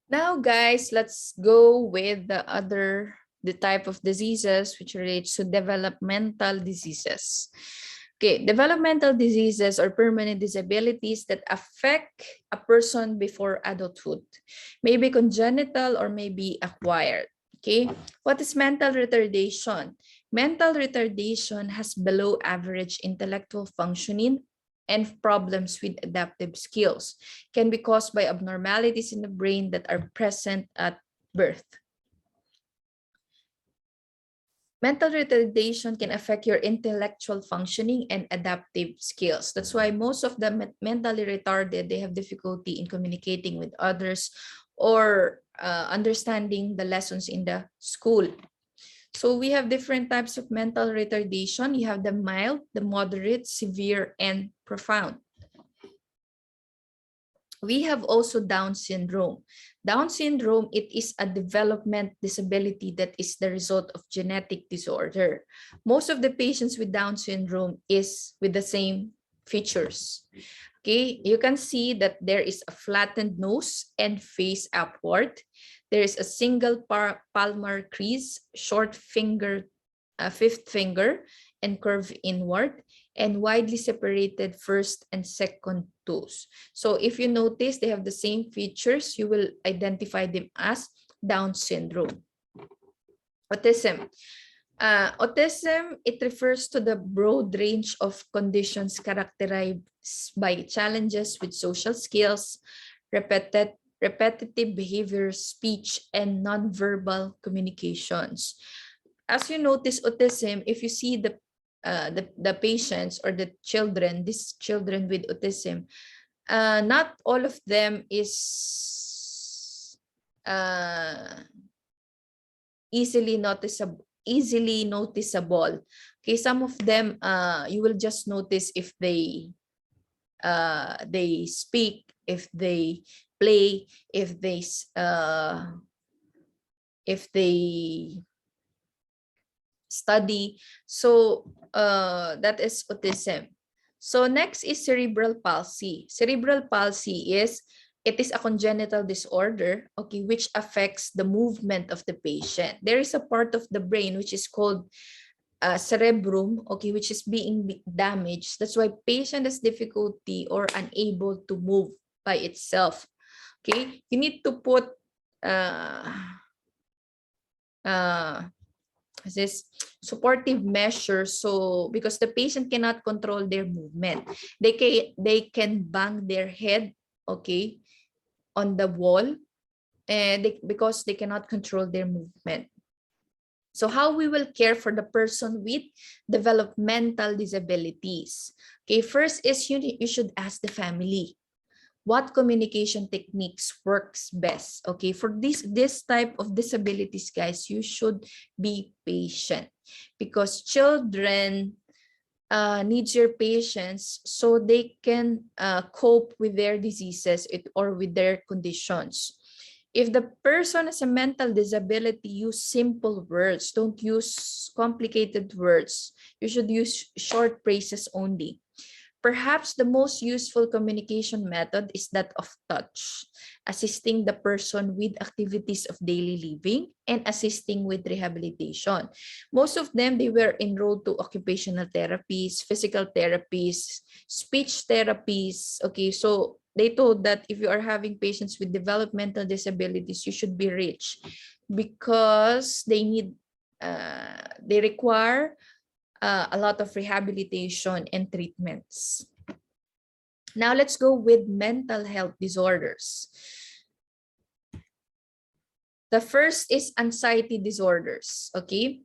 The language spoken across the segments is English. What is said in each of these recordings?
Now, guys, let's go with the type of diseases which relates to developmental diseases. Okay, developmental diseases or permanent disabilities that affect a person before adulthood, may be congenital or may be acquired. Okay, what is mental retardation? Mental retardation has below average intellectual functioning and problems with adaptive skills, can be caused by abnormalities in the brain that are present at birth. Mental retardation can affect your intellectual functioning and adaptive skills. That's why most of the mentally retarded, they have difficulty in communicating with others or understanding the lessons in the school. So we have different types of mental retardation. You have the mild, the moderate, severe, and profound. We have also Down syndrome. Down syndrome, it is a development disability that is the result of genetic disorder. Most of the patients with Down syndrome is with the same features. Okay, you can see that there is a flattened nose and face upward. There is a single palmar crease, short finger, fifth finger, and curve inward, and widely separated first and second toes. So if you notice they have the same features, you will identify them as Down syndrome. Autism. Autism, it refers to the broad range of conditions characterized by challenges with social skills, repetitive behavior, speech, and nonverbal communications. As you notice, autism, if you see the patients or the children, these children with autism, not all of them is easily noticeable. Okay, some of them you will just notice if they speak, if they play, if they study. So that is autism. So next is cerebral palsy. Cerebral palsy is, it is a congenital disorder, okay, which affects the movement of the patient. There is a part of the brain which is called cerebrum, okay, which is being damaged. That's why patient has difficulty or unable to move by itself. Okay, you need to put this supportive measures, so because the patient cannot control their movement, they can bang their head, okay, on the wall, and because they cannot control their movement. So how we will care for the person with developmental disabilities? Okay, first is you should ask the family what communication techniques works best. Okay, for this type of disabilities, guys, you should be patient, because children needs your patience so they can cope with their diseases or with their conditions. If the person has a mental disability, use simple words. Don't use complicated words. You should use short phrases only. Perhaps the most useful communication method is that of touch, assisting the person with activities of daily living and assisting with rehabilitation. Most of them, they were enrolled to occupational therapies, physical therapies, speech therapies. Okay, so they told that if you are having patients with developmental disabilities, you should be rich, because they require a lot of rehabilitation and treatments. Now let's go with mental health disorders. The first is anxiety disorders, okay?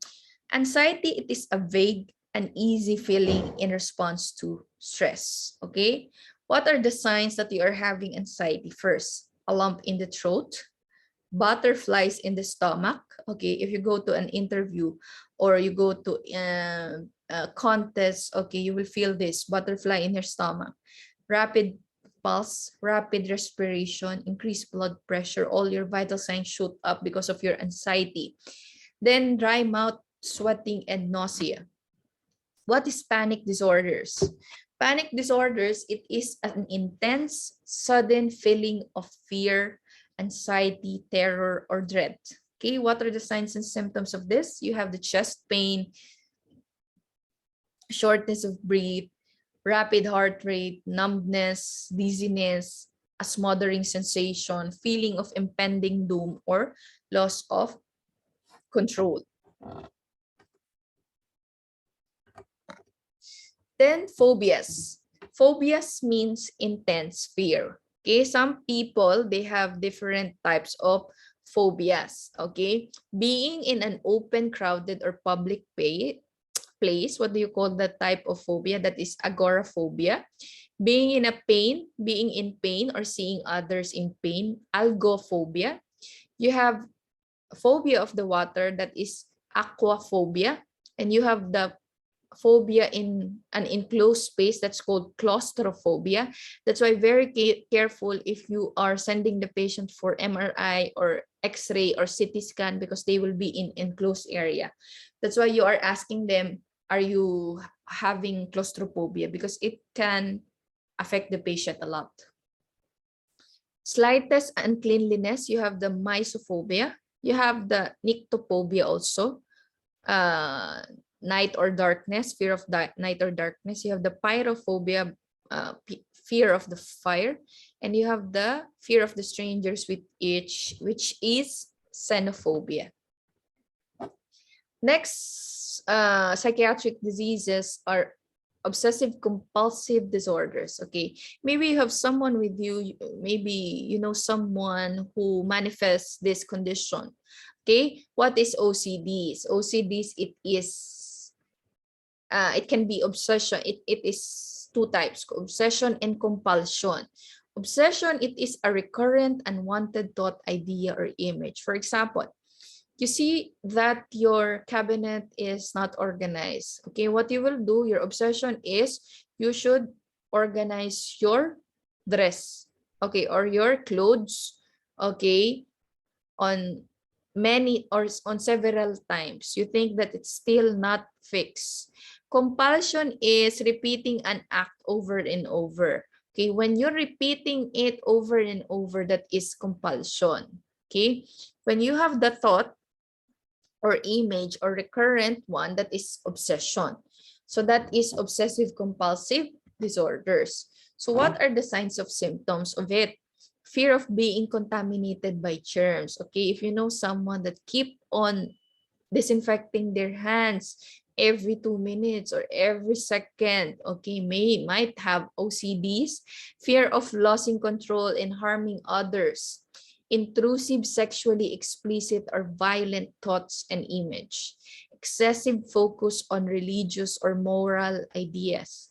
Anxiety, it is a vague, uneasy feeling in response to stress, okay? What are the signs that you are having anxiety? First, a lump in the throat, butterflies in the stomach. Okay, if you go to an interview or you go to a contest, okay, you will feel this butterfly in your stomach. Rapid pulse, rapid respiration, increased blood pressure, all your vital signs shoot up because of your anxiety. Then dry mouth, sweating, and nausea. What is panic disorders? Panic disorders, it is an intense, sudden feeling of fear, anxiety, terror, or dread. Okay, what are the signs and symptoms of this? You have the chest pain, shortness of breath, rapid heart rate, numbness, dizziness, a smothering sensation, feeling of impending doom, or loss of control. Then phobias. Phobias means intense fear. Okay, some people, they have different types of phobias. Okay, being in an open, crowded, or public place, what do you call that type of phobia? That is agoraphobia. Being in pain or seeing others in pain, algophobia. You have phobia of the water, that is aquaphobia. And you have the phobia in an enclosed space, that's called claustrophobia. That's why very careful if you are sending the patient for MRI or X-ray or CT scan, because they will be in enclosed area. That's why you are asking them, are you having claustrophobia? Because it can affect the patient a lot. Slightest uncleanliness, you have the mysophobia. You have the nyctophobia also. Night or darkness, fear of night or darkness. You have the pyrophobia, fear of the fire. And you have the fear of the strangers, which is xenophobia. Next, psychiatric diseases are obsessive compulsive disorders. Okay, maybe you have someone with you, maybe you know someone who manifests this condition. Okay, what is OCDs? OCDs, it can be obsession. It is two types, obsession and compulsion. Obsession, it is a recurrent unwanted thought, idea, or image. For example, you see that your cabinet is not organized. Okay, what you will do, your obsession is you should organize your dress, okay, or your clothes, okay, on many or on several times. You think that it's still not fixed. Compulsion is repeating an act over and over. Okay, when you're repeating it over and over, that is compulsion. Okay, when you have the thought or image or recurrent one, that is obsession. So that is obsessive compulsive disorders. So what are the signs of symptoms of it? Fear of being contaminated by germs. Okay, if you know someone that keep on disinfecting their hands every 2 minutes or every second, okay, might have OCDs. Fear of losing control and harming others. Intrusive, sexually explicit or violent thoughts and image. Excessive focus on religious or moral ideas.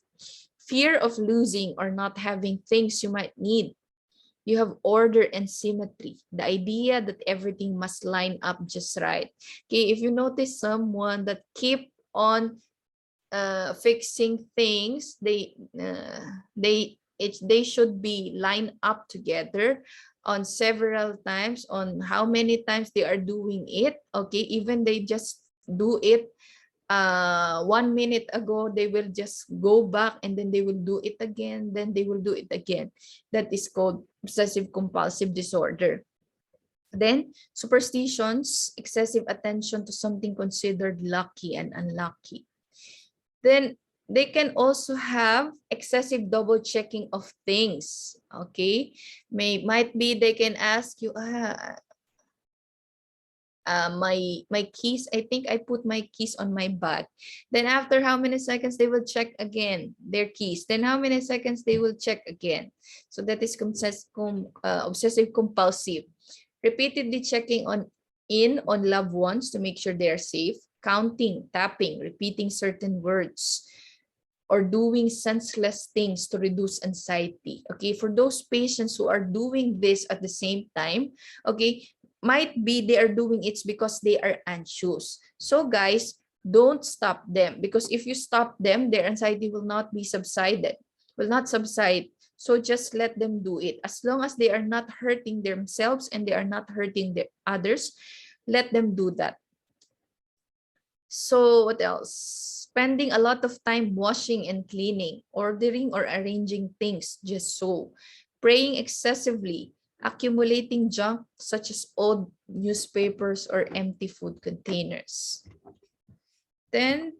Fear of losing or not having things you might need. You have order and symmetry, the idea that everything must line up just right. Okay, if you notice someone that keep on fixing things, they should be lined up together on several times, on how many times they are doing it. Okay, even they just do it 1 minute ago, they will just go back and then they will do it again, then they will do it again. That is called obsessive compulsive disorder. Then superstitions, excessive attention to something considered lucky and unlucky. Then they can also have excessive double checking of things. Okay, might be they can ask you, my keys, I think I put my keys on my bag. Then after how many seconds they will check again their keys. Then how many seconds they will check again. So that is obsessive compulsive. Repeatedly checking on loved ones to make sure they are safe. Counting, tapping, repeating certain words, or doing senseless things to reduce anxiety. Okay, for those patients who are doing this at the same time, okay, might be they are doing it because they are anxious. So guys, don't stop them, because if you stop them, their anxiety will not subside. So just let them do it. As long as they are not hurting themselves and they are not hurting the others, let them do that. So what else? Spending a lot of time washing and cleaning, ordering or arranging things just so. Praying excessively, accumulating junk such as old newspapers or empty food containers. Then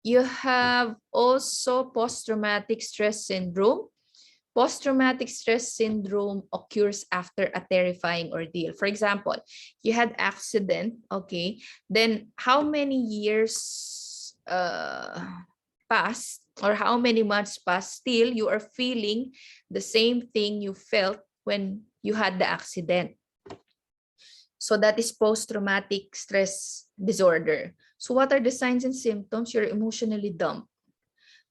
you have also post-traumatic stress syndrome. Post-traumatic stress syndrome occurs after a terrifying ordeal. For example, you had accident, okay, then how many years passed or how many months passed, still you are feeling the same thing you felt when you had the accident. So that is post-traumatic stress disorder. So what are the signs and symptoms? You're emotionally dumb.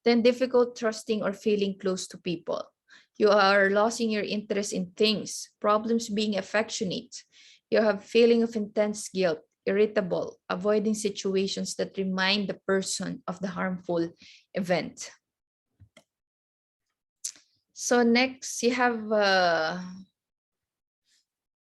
Then difficult trusting or feeling close to people. You are losing your interest in things, problems being affectionate. You have feeling of intense guilt, irritable, avoiding situations that remind the person of the harmful event. So next, you have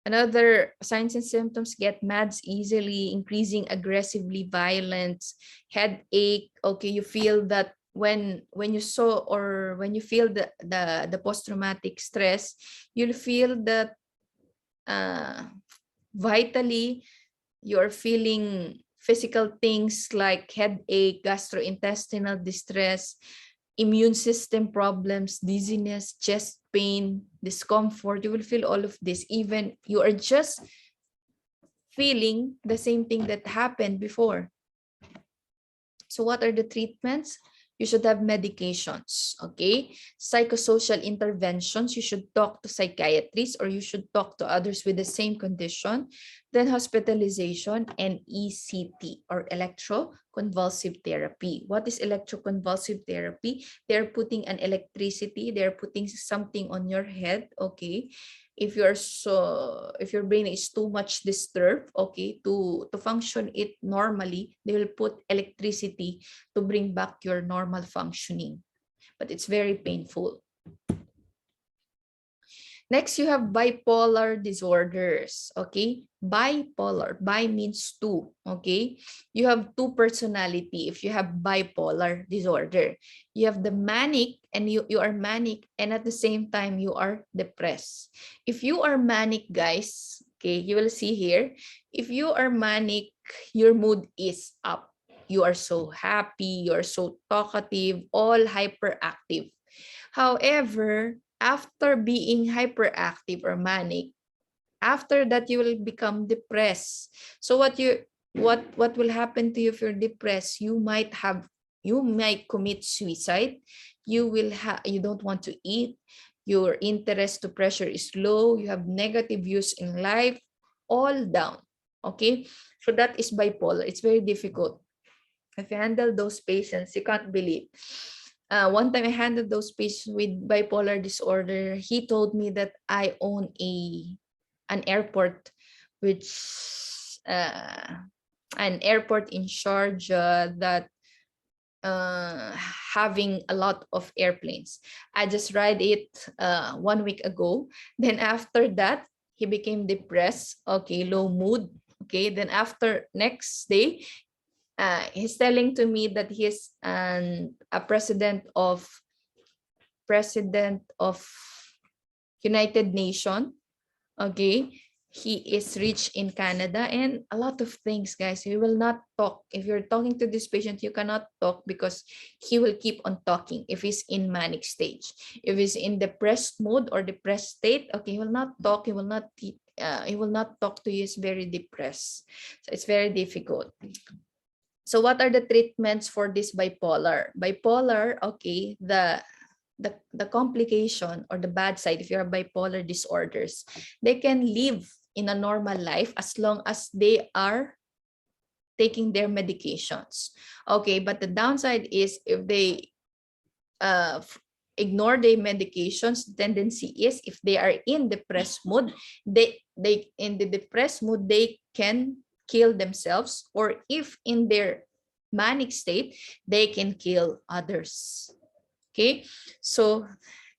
another signs and symptoms: get mad easily, increasing aggressively, violence, headache. Okay, you feel that when you saw or when you feel the post-traumatic stress, you'll feel that vitally you're feeling physical things like headache, gastrointestinal distress, immune system problems, dizziness, chest pain, discomfort. You will feel all of this, even you are just feeling the same thing that happened before. So what are the treatments? You should have medications, okay? Psychosocial interventions, you should talk to psychiatrists or you should talk to others with the same condition. Then hospitalization and ECT or electroconvulsive therapy. What is electroconvulsive therapy? They're putting an electricity, they're putting something on your head, okay? If your brain is too much disturbed, okay, to function it normally, they will put electricity to bring back your normal functioning, but it's very painful. Next, you have bipolar disorders, okay? Bipolar, bi means two, okay? You have two personality if you have bipolar disorder. You have the manic and you are manic and at the same time you are depressed. If you are manic, guys, okay, you will see here, if you are manic, your mood is up. You are so happy, you are so talkative, all hyperactive. However, after being hyperactive or manic, after that you will become depressed. So what will happen to you if you're depressed? You might commit suicide. You don't want to eat. Your interest to pressure is low. You have negative views in life, all down. Okay, so that is bipolar. It's very difficult. If you handle those patients, you can't believe. One time I handled those patients with bipolar disorder. He told me that I own an airport, which an airport in Sharjah that having a lot of airplanes. I just ride it 1 week ago. Then after that, he became depressed. Okay, low mood. Okay, then after next day, he's telling to me that he's a president of United Nations. Okay, he is rich in Canada and a lot of things, guys. He will not talk. If you're talking to this patient, you cannot talk because he will keep on talking if he's in manic stage. If he's in depressed mode or depressed state, okay, he will not talk. He will not talk to you. He's very depressed. So it's very difficult. So what are the treatments for this bipolar? Bipolar, okay, the complication or the bad side, if you have bipolar disorders, they can live in a normal life as long as they are taking their medications. Okay, but the downside is if they ignore their medications, the tendency is if they are in depressed mood, they in the depressed mood, they can kill themselves, or if in their manic state, they can kill others. Okay, so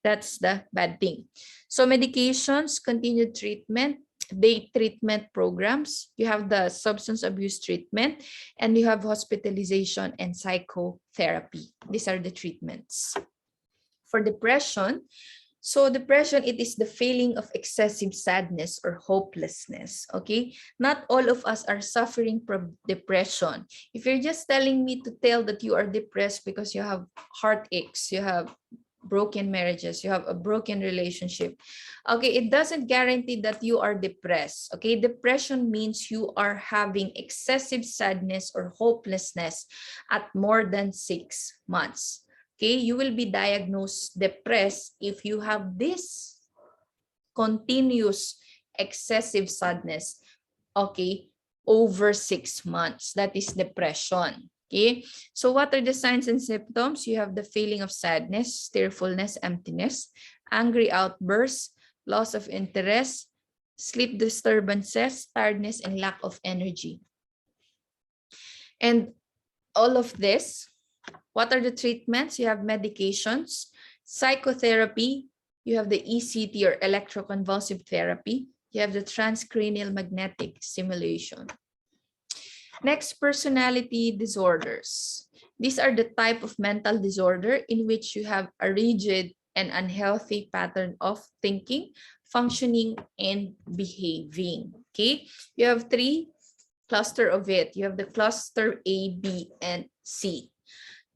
that's the bad thing. So medications, continued treatment, day treatment programs, you have the substance abuse treatment, and you have hospitalization and psychotherapy. These are the treatments. For depression, So depression, it is the feeling of excessive sadness or hopelessness, okay? Not all of us are suffering from depression. If you're just telling me to tell that you are depressed because you have heartaches, you have broken marriages, you have a broken relationship, okay, it doesn't guarantee that you are depressed, okay? Depression means you are having excessive sadness or hopelessness at more than 6 months. Okay, you will be diagnosed depressed if you have this continuous excessive sadness, okay, over 6 months. That is depression. Okay, so what are the signs and symptoms? You have the feeling of sadness, tearfulness, emptiness, angry outbursts, loss of interest, sleep disturbances, tiredness, and lack of energy. And all of this, what are the treatments? You have medications, psychotherapy, you have the ECT or electroconvulsive therapy, you have the transcranial magnetic stimulation. Next, personality disorders. These are the type of mental disorder in which you have a rigid and unhealthy pattern of thinking, functioning, and behaving. Okay, you have 3 cluster of it. You have the cluster A, B, and C.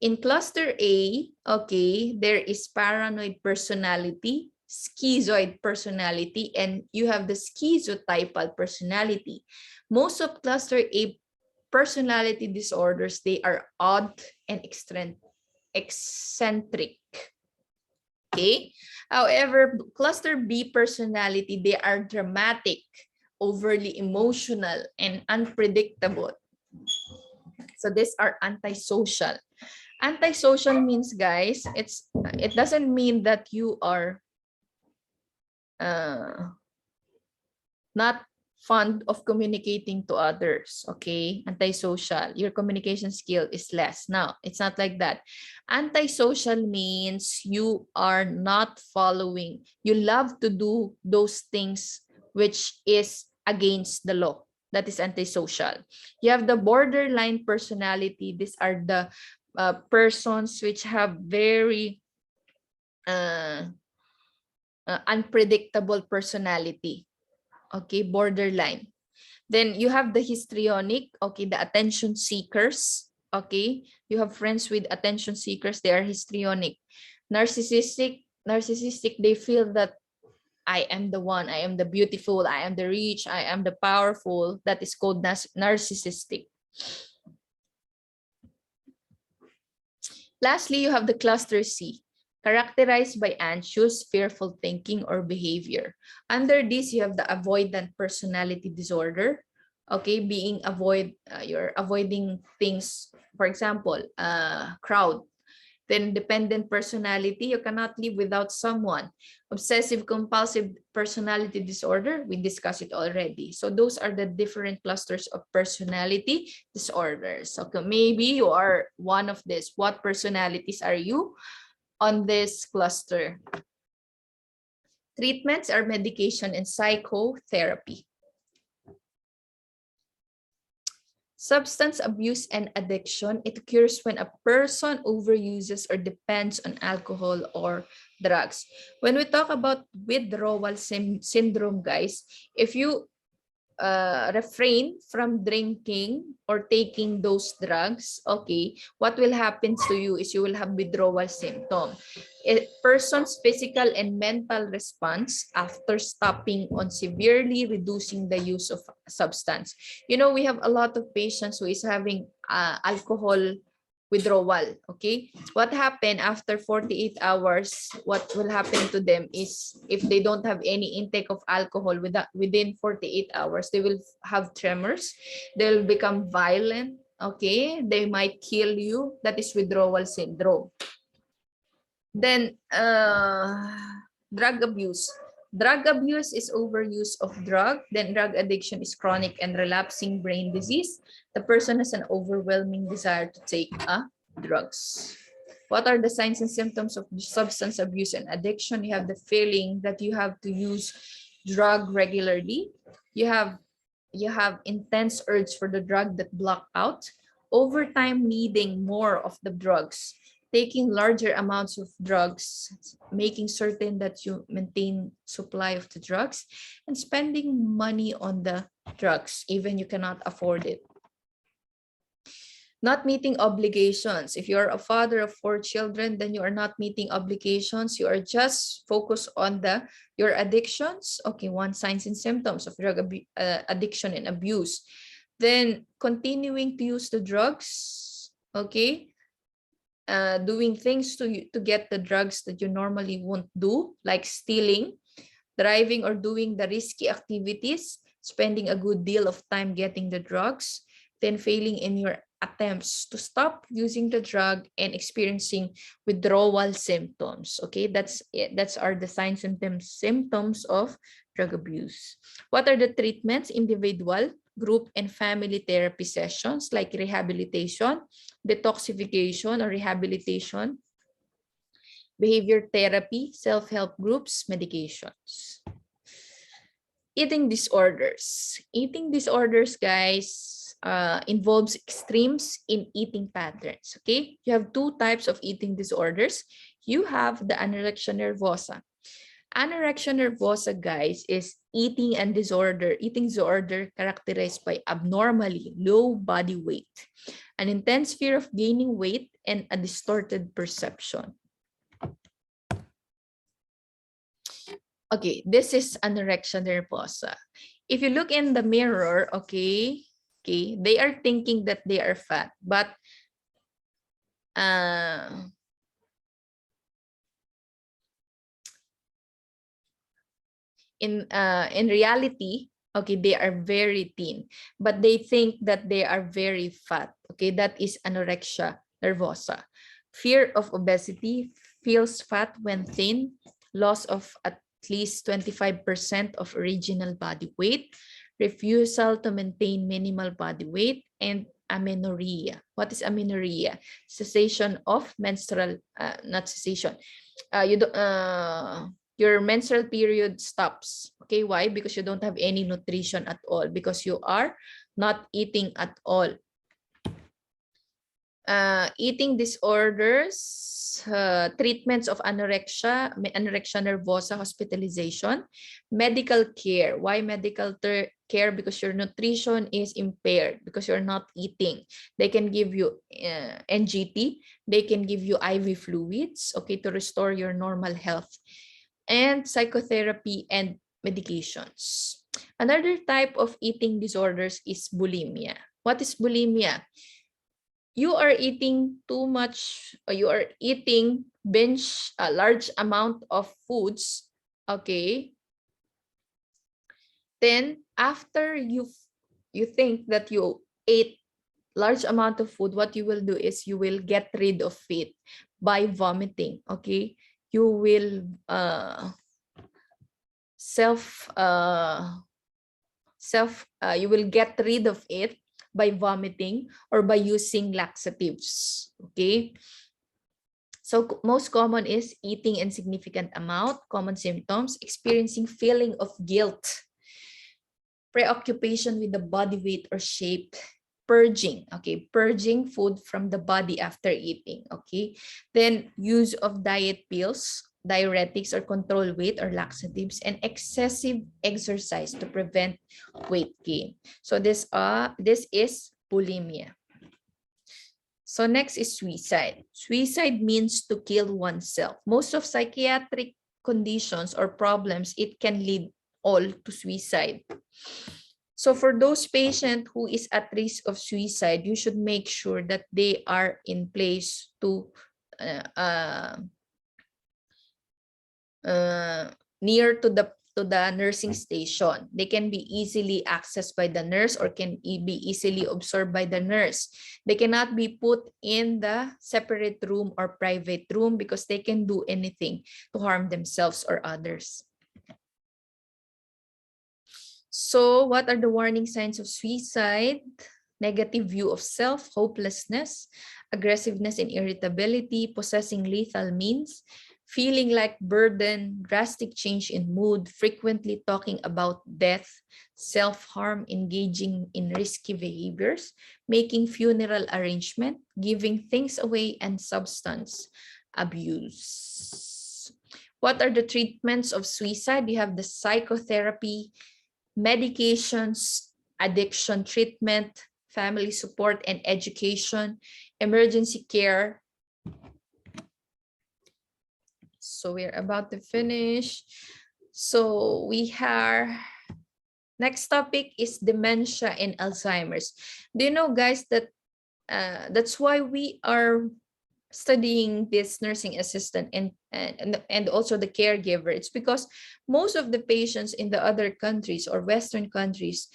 In cluster A, okay, there is paranoid personality, schizoid personality, and you have the schizotypal personality. Most of cluster A personality disorders, they are odd and eccentric. Okay. However, cluster B personality, they are dramatic, overly emotional, and unpredictable. So these are antisocial. Antisocial means, guys, it doesn't mean that you are not fond of communicating to others, okay? Antisocial, your communication skill is less. Now, it's not like that. Antisocial means you are not following. You love to do those things which is against the law. That is antisocial. You have the borderline personality. These are the persons which have very unpredictable personality. Okay, borderline. Then you have the histrionic, okay, the attention seekers. Okay, you have friends with attention seekers, they are histrionic. Narcissistic, they feel that I am the one, I am the beautiful, I am the rich, I am the powerful. That is called narcissistic. Lastly, you have the cluster C, characterized by anxious, fearful thinking or behavior. Under this, you have the avoidant personality disorder. Okay, you're avoiding things, for example, crowd. Then dependent personality, you cannot live without someone. Obsessive compulsive personality disorder, we discussed it already. So those are the different clusters of personality disorders. Okay, maybe you are one of this. What personalities are you on this cluster? Treatments are medication and psychotherapy. Substance abuse and addiction, it occurs when a person overuses or depends on alcohol or drugs. When we talk about withdrawal syndrome, guys, if you refrain from drinking or taking those drugs, okay, what will happen to you is you will have withdrawal symptom. A person's physical and mental response after stopping on severely reducing the use of substance. You know, we have a lot of patients who is having alcohol withdrawal. Okay, what happened after 48 hours, what will happen to them is if they don't have any intake of alcohol within 48 hours, they will have tremors, they'll become violent. Okay, they might kill you. That is withdrawal syndrome. Then drug abuse. Drug abuse is overuse of drug. Then drug addiction is chronic and relapsing brain disease. The person has an overwhelming desire to take drugs. What are the signs and symptoms of substance abuse and addiction? You have the feeling that you have to use drug regularly. You have intense urge for the drug that block out. Over time, needing more of the drugs. taking larger amounts of drugs, making certain that you maintain supply of the drugs, and spending money on the drugs, even you cannot afford it. Not meeting obligations. If you're a father of 4 children, then you are not meeting obligations. You are just focused on your addictions. Okay, one signs and symptoms of drug addiction and abuse. Then continuing to use the drugs. Okay, doing things to get the drugs that you normally won't do, like stealing, driving, or doing the risky activities, spending a good deal of time getting the drugs, then failing in your attempts to stop using the drug and experiencing withdrawal symptoms. Okay, that's are the signs and symptoms of drug abuse. What are the treatments? Individual, group, and family therapy sessions like rehabilitation, detoxification or rehabilitation, behavior therapy, self-help groups, medications. Eating disorders. Eating disorders, guys, involves extremes in eating patterns. Okay, you have 2 types of eating disorders. You have the anorexia nervosa. Anorexia nervosa, guys, is eating disorder characterized by abnormally low body weight, an intense fear of gaining weight, and a distorted perception. Okay, this is anorexia nervosa. If you look in the mirror, okay, they are thinking that they are fat, but in reality, okay, they are very thin, but they think that they are very fat. Okay, that is anorexia nervosa. Fear of obesity, feels fat when thin, loss of at least 25% of original body weight, refusal to maintain minimal body weight, and amenorrhea. What is amenorrhea? Cessation of menstrual, not cessation. Your menstrual period stops. Okay, why? Because you don't have any nutrition at all, because you are not eating at all. Eating disorders, treatments of anorexia nervosa, hospitalization, medical care. Why medical care? Because your nutrition is impaired, because you're not eating. They can give you NGT, they can give you IV fluids, okay, to restore your normal health, and psychotherapy and medications. Another type of eating disorders is bulimia. What is bulimia? You are eating too much, or you are eating a large amount of foods, okay? Then after you think that you ate large amount of food, what you will do is you will get rid of it by vomiting, okay? You will you will get rid of it by vomiting or by using laxatives. Okay, so most common is eating insignificant amount. Common symptoms: experiencing feeling of guilt, preoccupation with the body weight or shape, purging. Okay, purging food from the body after eating. Okay, then use of diet pills, diuretics or control weight or laxatives, and excessive exercise to prevent weight gain. So this is bulimia. So next is suicide. Suicide means to kill oneself. Most of psychiatric conditions or problems, it can lead all to suicide. So for those patients who is at risk of suicide, you should make sure that they are in place to near to the nursing station. They can be easily accessed by the nurse or can be easily absorbed by the nurse. They cannot be put in the separate room or private room because they can do anything to harm themselves or others. So what are the warning signs of suicide? Negative view of self, hopelessness, aggressiveness and irritability, possessing lethal means, feeling like burden, drastic change in mood, frequently talking about death, self-harm, engaging in risky behaviors, making funeral arrangement, giving things away, and substance abuse. What are the treatments of suicide? You have the psychotherapy, medications, addiction treatment, family support and education, emergency care. So we're about to finish. So we have, next topic is dementia and Alzheimer's. Do you know, guys, that that's why we are studying this nursing assistant and also the caregiver? It's because most of the patients in the other countries or Western countries,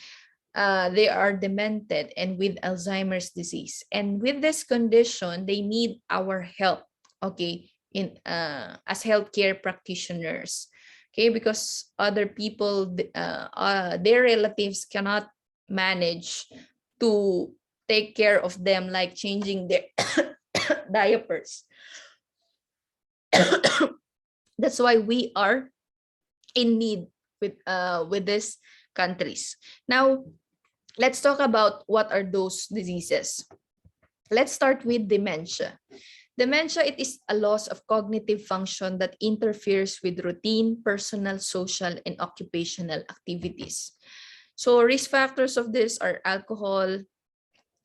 they are demented and with Alzheimer's disease. And with this condition, they need our help, okay, in as healthcare practitioners, okay, because other people, their relatives cannot manage to take care of them, like changing their diapers. That's why we are in need with these countries. Now, let's talk about what are those diseases. Let's start with dementia. Dementia, it is a loss of cognitive function that interferes with routine, personal, social, and occupational activities. So risk factors of this are alcohol,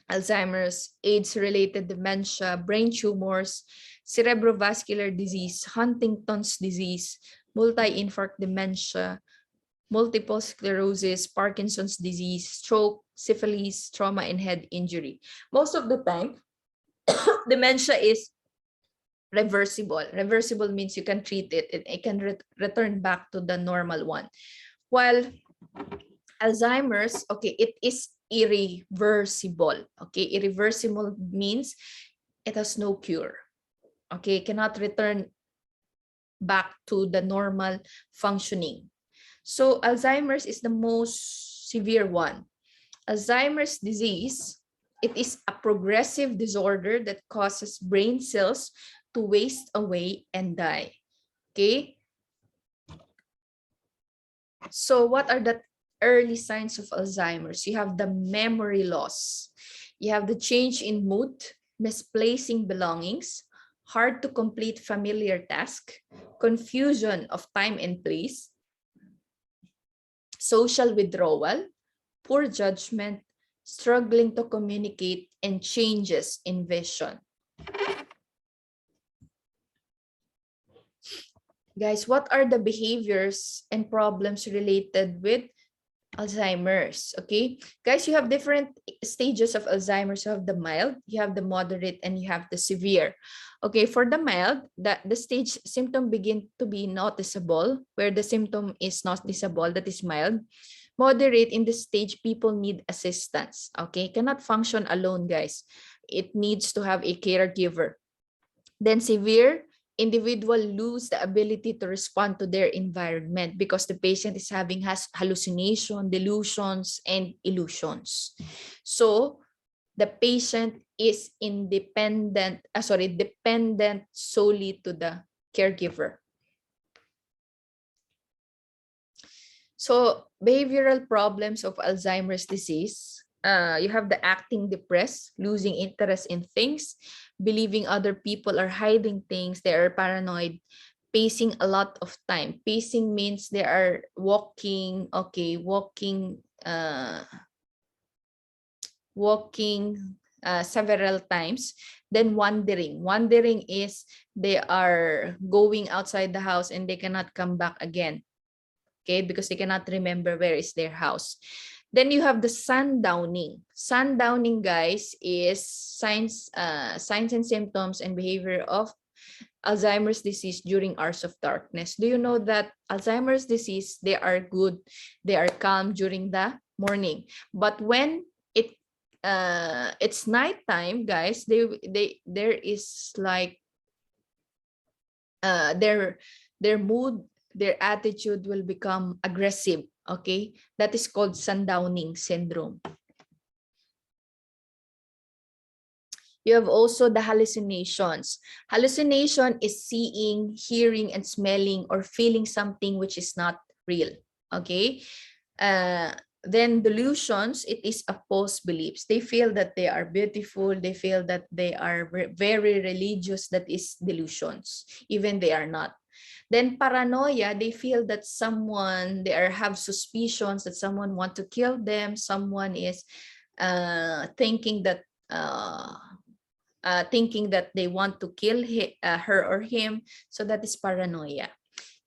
Alzheimer's, AIDS-related dementia, brain tumors, cerebrovascular disease, Huntington's disease, multi-infarct dementia, multiple sclerosis, Parkinson's disease, stroke, syphilis, trauma, and head injury. Most of the time, dementia is reversible. Reversible means you can treat it and it can return back to the normal one. While Alzheimer's, okay, it is irreversible. Okay, irreversible means it has no cure. Okay, cannot return back to the normal functioning. So Alzheimer's is the most severe one. Alzheimer's disease, it is a progressive disorder that causes brain cells to waste away and die. Okay. So what are the early signs of Alzheimer's? You have the memory loss. You have the change in mood, misplacing belongings, hard to complete familiar tasks, confusion of time and place, social withdrawal, poor judgment, struggling to communicate, and changes in vision. Guys, what are the behaviors and problems related with Alzheimer's? Okay, guys, you have different stages of Alzheimer's. You have the mild, you have the moderate, and you have the severe. Okay, for the mild, the stage symptom begin to be noticeable, where the symptom is noticeable, that is mild. Moderate, in this stage, people need assistance. Okay, cannot function alone, guys. It needs to have a caregiver. Then severe, individual lose the ability to respond to their environment because the patient is having hallucination, delusions, and illusions. So the patient is dependent solely to the caregiver. So behavioral problems of Alzheimer's disease, you have the acting depressed, losing interest in things, believing other people are hiding things, they are paranoid, pacing a lot of time. Pacing means they are walking, okay, walking several times. Then wandering. Wandering is they are going outside the house and they cannot come back again. Okay, because they cannot remember where is their house. Then you have the sundowning. Sundowning, guys, is signs and symptoms and behavior of Alzheimer's disease during hours of darkness. Do you know that Alzheimer's disease, they are good, they are calm during the morning, but when it's nighttime, guys, there is like their mood, their attitude will become aggressive. Okay, that is called sundowning syndrome. You have also the hallucinations. Hallucination is seeing, hearing, and smelling or feeling something which is not real. Okay. Then delusions, it is a false beliefs. They feel that they are beautiful. They feel that they are very religious. That is delusions, even they are not. Then paranoia, they feel that someone, they have suspicions that someone want to kill them. Someone is thinking that they want to kill her or him. So that is paranoia.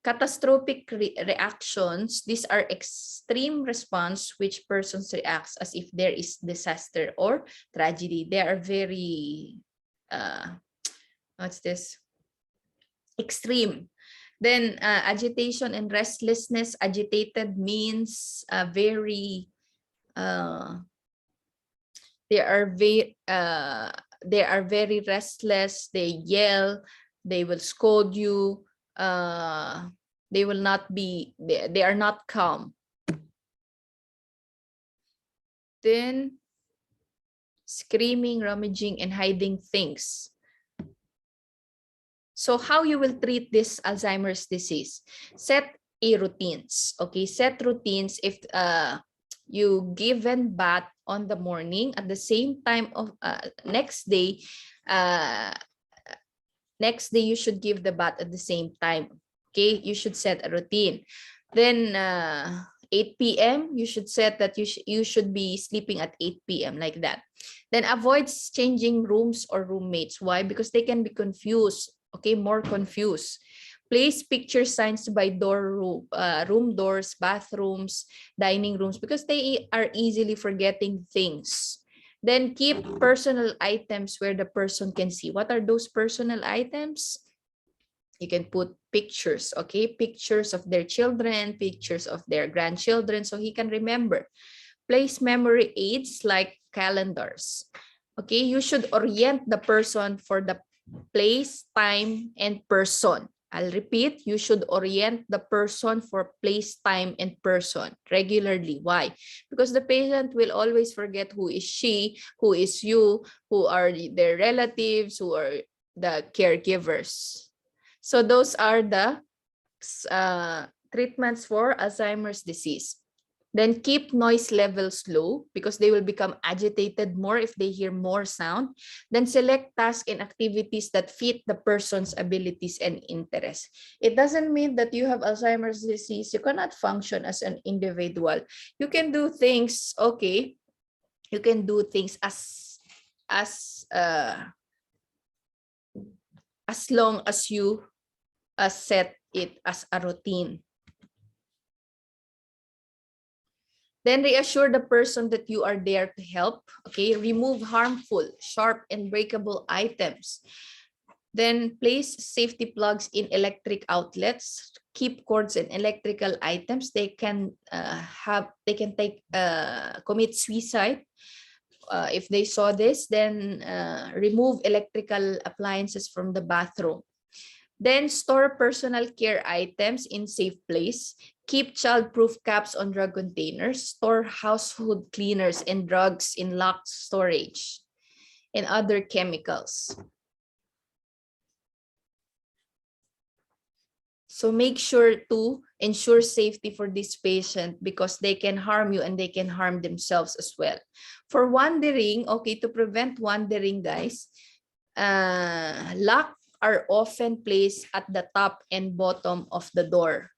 Catastrophic reactions, these are extreme response which persons reacts as if there is disaster or tragedy. They are very, what's this? Extreme. Then agitation and restlessness. Agitated means very, they are very restless. They yell. They will scold you. They will not be. They are not calm. Then screaming, rummaging, and hiding things. So how you will treat this Alzheimer's disease? Set a routines. Okay, set routines. If you given bath on the morning, at the same time of next day you should give the bath at the same time. Okay, you should set a routine. Then 8 p.m. you should set that you should be sleeping at 8 p.m. like that. Then avoid changing rooms or roommates. Why? Because they can be confused. Okay, more confused. Place picture signs by room doors, bathrooms, dining rooms, because they are easily forgetting things. Then keep personal items where the person can see. What are those personal items? You can put pictures, okay? Pictures of their children, pictures of their grandchildren, so he can remember. Place memory aids like calendars. Okay, you should orient the person for the place, time, and person. I'll repeat, you should orient the person for place, time, and person regularly. Why? Because the patient will always forget who is she, who is you, who are their relatives, who are the caregivers. So those are the treatments for Alzheimer's disease. Then keep noise levels low because they will become agitated more if they hear more sound. Then select tasks and activities that fit the person's abilities and interests. It doesn't mean that you have Alzheimer's disease, you cannot function as an individual. You can do things, okay, you can do things as long as you set it as a routine. Then reassure the person that you are there to help. Okay, remove harmful, sharp, and breakable items. Then place safety plugs in electric outlets. Keep cords and electrical items. They can commit suicide. If they saw this, then remove electrical appliances from the bathroom. Then store personal care items in safe place. Keep child-proof caps on drug containers. Store household cleaners and drugs in locked storage and other chemicals. So make sure to ensure safety for this patient because they can harm you and they can harm themselves as well. For wandering, okay, to prevent wandering, guys, lock are often placed at the top and bottom of the door.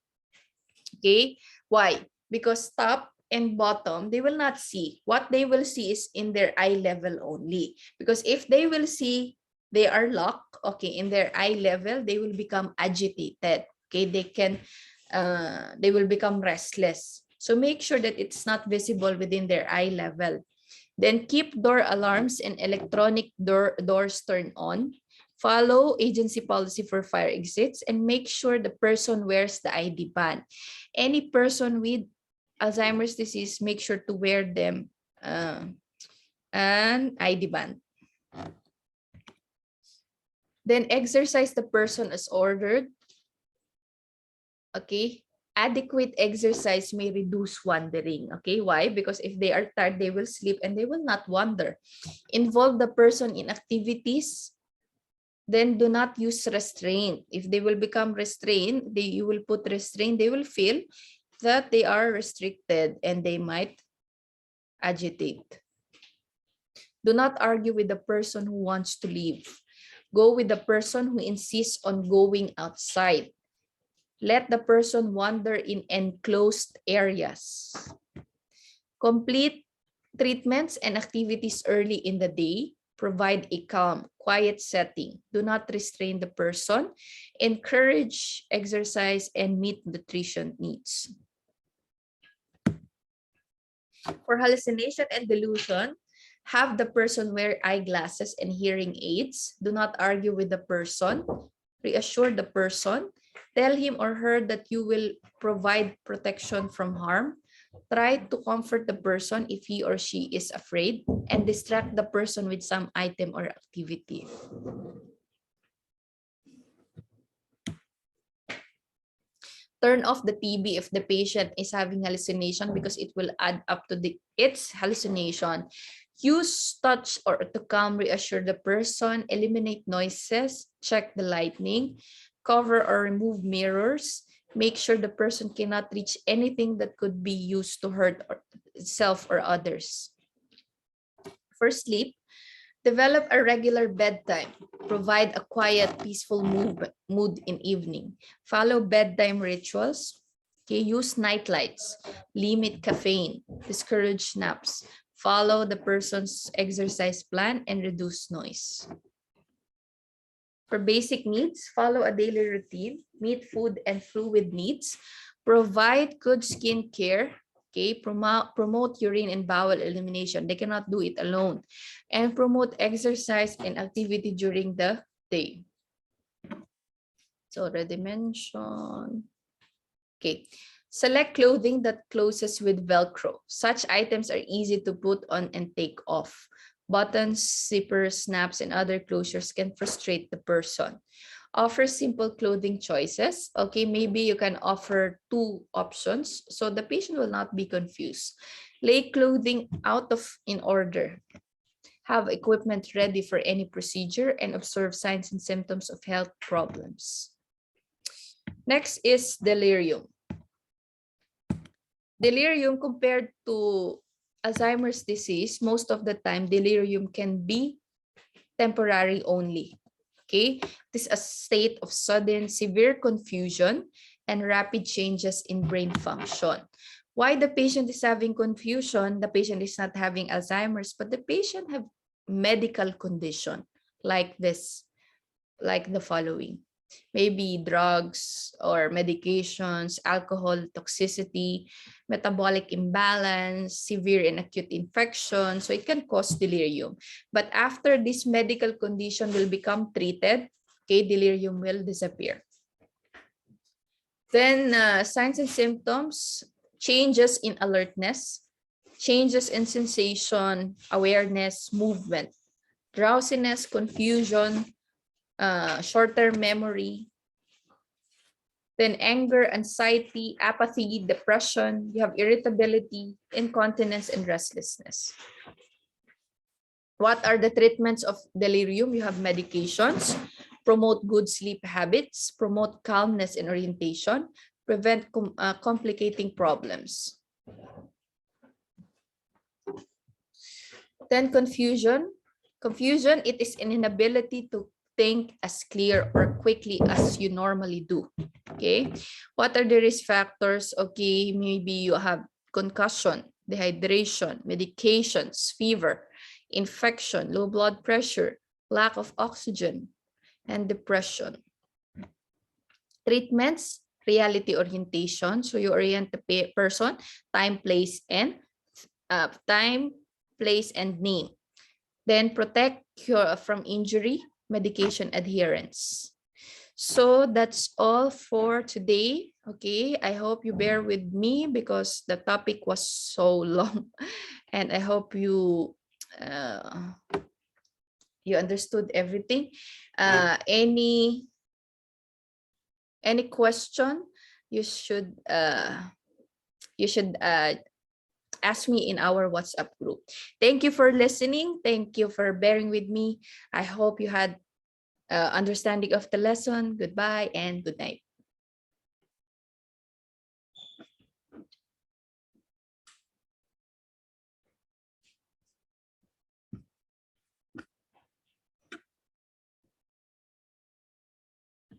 Okay, why? Because top and bottom, they will not see. What they will see is in their eye level only. Because if they will see they are locked, okay, in their eye level, they will become agitated. Okay, they will become restless. So make sure that it's not visible within their eye level. Then keep door alarms and electronic doors turned on. Follow agency policy for fire exits and make sure the person wears the ID band. Any person with Alzheimer's disease, make sure to wear them an ID band. Then exercise the person as ordered. Okay. Adequate exercise may reduce wandering. Okay, why? Because if they are tired, they will sleep and they will not wander. Involve the person in activities. Then do not use restraint. If they will become restrained, you will put restraint, they will feel that they are restricted and they might agitate. Do not argue with the person who wants to leave. Go with the person who insists on going outside. Let the person wander in enclosed areas. Complete treatments and activities early in the day. Provide a calm, quiet setting. Do not restrain the person. Encourage exercise and meet nutrition needs. For hallucination and delusion, have the person wear eyeglasses and hearing aids. Do not argue with the person. Reassure the person. Tell him or her that you will provide protection from harm. Try to comfort the person if he or she is afraid, and distract the person with some item or activity. Turn off the TV if the patient is having hallucination, because it will add up to its hallucination. Use touch or to calm, reassure the person. Eliminate noises. Check the lighting. Cover or remove mirrors. Make sure the person cannot reach anything that could be used to hurt itself or others. For sleep, develop a regular bedtime. Provide a quiet, peaceful mood in evening. Follow bedtime rituals. Okay, use night lights. Limit caffeine. Discourage naps. Follow the person's exercise plan and reduce noise. For basic needs, follow a daily routine. Meet food and fluid needs. Provide good skin care. Okay, promote urine and bowel elimination. They cannot do it alone. And promote exercise and activity during the day. So already mentioned. Okay, select clothing that closes with Velcro. Such items are easy to put on and take off. Buttons, zippers, snaps, and other closures can frustrate the person. Offer simple clothing choices. Okay, maybe you can offer 2 options so the patient will not be confused. Lay clothing out in order. Have equipment ready for any procedure and observe signs and symptoms of health problems. Next is delirium. Delirium compared to Alzheimer's disease, most of the time, delirium can be temporary only. Okay, this is a state of sudden, severe confusion and rapid changes in brain function. Why the patient is having confusion? The patient is not having Alzheimer's, but the patient have medical condition like this, like the following. Maybe drugs or medications, alcohol toxicity, metabolic imbalance, severe and acute infection. So it can cause delirium. But after this medical condition will become treated, okay, delirium will disappear. Then signs and symptoms, changes in alertness, changes in sensation, awareness, movement, drowsiness, confusion, short-term memory, then anger, anxiety, apathy, depression, you have irritability, incontinence, and restlessness. What are the treatments of delirium? You have medications, promote good sleep habits, promote calmness and orientation, prevent complicating problems. Then confusion. Confusion, it is an inability to think as clear or quickly as you normally do. Okay, what are the risk factors? Okay, maybe you have concussion, dehydration, medications, fever, infection, low blood pressure, lack of oxygen, and depression. Treatments, reality orientation. So you orient the person, time, place, and name. Then protect, cure from injury, medication adherence. So that's all for today. Okay, I hope you bear with me because the topic was so long, and I hope you understood everything. Any question you should ask me in our WhatsApp group. Thank you for listening. Thank you for bearing with me. I hope you had understanding of the lesson. Goodbye and good night.